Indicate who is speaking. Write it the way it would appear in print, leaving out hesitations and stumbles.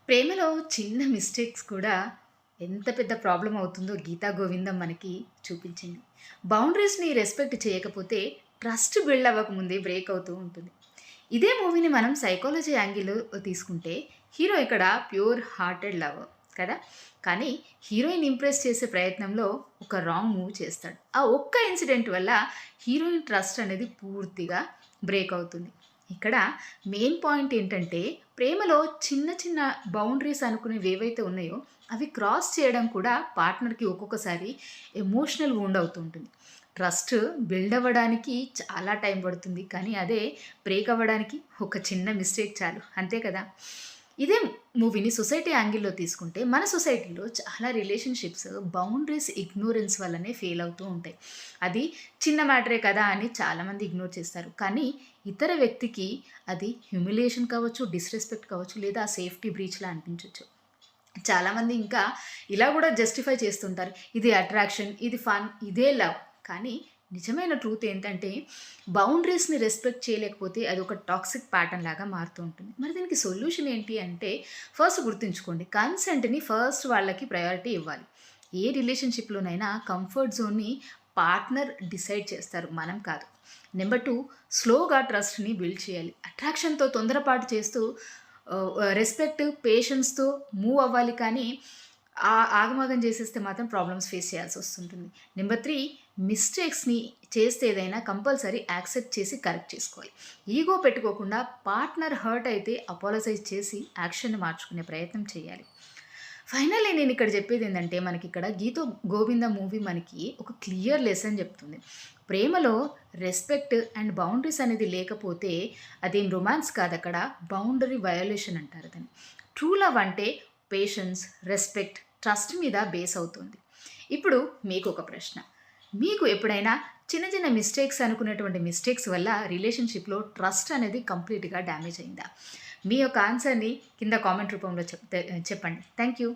Speaker 1: ప్రేమలో చిన్న మిస్టేక్స్ కూడా ఎంత పెద్ద ప్రాబ్లమ్ అవుతుందో గీతా గోవిందం మనకి చూపించింది. బౌండరీస్‌ని రెస్పెక్ట్ చేయకపోతే ట్రస్ట్ బిల్డ్ అవ్వకముందే బ్రేక్ అవుతూ ఉంటుంది. ఇదే మూవీని మనం సైకాలజీ యాంగిల్‌లో తీసుకుంటే హీరో ఇక్కడ ప్యూర్ హార్టెడ్ లవర్ కదా! కానీ హీరోయిన్ ఇంప్రెస్ చేసే ప్రయత్నంలో ఒక రాంగ్ మూవ్ చేస్తాడు. ఆ ఒక్క ఇన్సిడెంట్ వల్ల హీరోయిన్ ట్రస్ట్ అనేది పూర్తిగా బ్రేక్ అవుతుంది. ఇక్కడ మెయిన్ పాయింట్ ఏంటంటే ప్రేమలో చిన్న చిన్న బౌండరీస్ అనుకునేవి ఏవైతే ఉన్నాయో అవి క్రాస్ చేయడం కూడా పార్ట్నర్‌కి ఒక్కొక్కసారి ఎమోషనల్ వూండ్ అవుతూ ఉంటుంది. ట్రస్ట్ బిల్డ్ అవ్వడానికి చాలా టైం పడుతుంది. కానీ అదే బ్రేక్ అవ్వడానికి ఒక చిన్న మిస్టేక్ చాలు. అంతే కదా! ఇదే మూవీని సొసైటీ యాంగిల్‌లో తీసుకుంటే మన సొసైటీలో చాలా రిలేషన్‌షిప్స్ బౌండరీస్ ఇగ్నోరెన్స్ వల్లనే ఫెయిల్ అవుతూ ఉంటాయి. అది చిన్న మ్యాటరే కదా అని చాలామంది ఇగ్నోర్ చేస్తారు. కానీ ఇతర వ్యక్తికి అది హ్యూమిలియేషన్ కావచ్చు, డిస్‌రెస్పెక్ట్ కావచ్చు లేదా సేఫ్టీ బ్రీచ్‌లా అనిపించొచ్చు. చాలామంది ఇంకా ఇలా గూడా జస్టిఫై చేస్తుంటారు. ఇది అట్రాక్షన్, ఇది ఫన్, ఇదే లవ్. కానీ నిజమైన ట్రూత్ ఏంటంటే బౌండరీస్‌ని రెస్పెక్ట్ చేయలేకపోతే అదొక టాక్సిక్ ప్యాటర్న్ లాగా మారుతూ ఉంటుంది. మరి దీనికి సొల్యూషన్ ఏంటి అంటే ఫస్ట్ గుర్తుంచుకోండి. కన్సెంట్‌ని ఫస్ట్ వాళ్ళకి ప్రయారిటీ ఇవ్వాలి. ఏ రిలేషన్‌షిప్‌లోనైనా కంఫర్ట్ జోన్‌ని పార్ట్నర్ డిసైడ్ చేస్తారు. మనం కాదు. నెంబర్ 2 స్లోగా ట్రస్ట్‌ని బిల్డ్ చేయాలి. అట్రాక్షన్‌తో తొందరపాటు చేస్తూ రెస్పెక్ట్, పేషెన్స్‌తో మూవ్ అవ్వాలి కానీ ఆగమాగం చేసేస్తే మాత్రం ప్రాబ్లమ్స్ ఫేస్ చేయాల్సొస్తుంటుంది. నెంబర్ 3 మిస్టేక్స్‌ని చేస్తే ఏదైనా కంపల్సరీ యాక్సెప్ట్ చేసి కరెక్ట్ చేసుకోవాలి. ఈగో పెట్టుకోకుండా పార్ట్నర్ హర్ట్ అయితే అపాలజైజ్ చేసి యాక్షన్‌ని మార్చుకునే ప్రయత్నం చేయాలి. ఫైనల్లీ నేనిక్కడ చెప్పేదేందంటే, మనకిక్కడ 'గీతో గోవింద' మూవీ మనకి ఒక క్లియర్ లెసన్ చెప్తుంది. ప్రేమలో రెస్పెక్ట్ అండ్ బౌండరీస్ అనేది లేకపోతే అదేం రొమాన్స్ కాదక్కడ, బౌండరీ వయోలేషన్ అంటారు దాన్ని. ట్రూ లవ్ అంటే పేషెన్స్, రెస్పెక్ట్, ట్రస్ట్ మీద బేస్ అవుతుంది. ఇప్పుడు మీకొక ప్రశ్న. మీకు ఎప్పుడైనా చిన్న చిన్న మిస్టేక్స్ అనుకునేటువంటి మిస్టేక్స్ వల్ల రిలేషన్‌షిప్‌లో ట్రస్ట్ అనేది కంప్లీట్‌గా డ్యామేజ్ అయిందా? మీ యొక్క ఆన్సర్‌ని కింద కామెంట్ రూపంలో చెప్పండి. Thank you.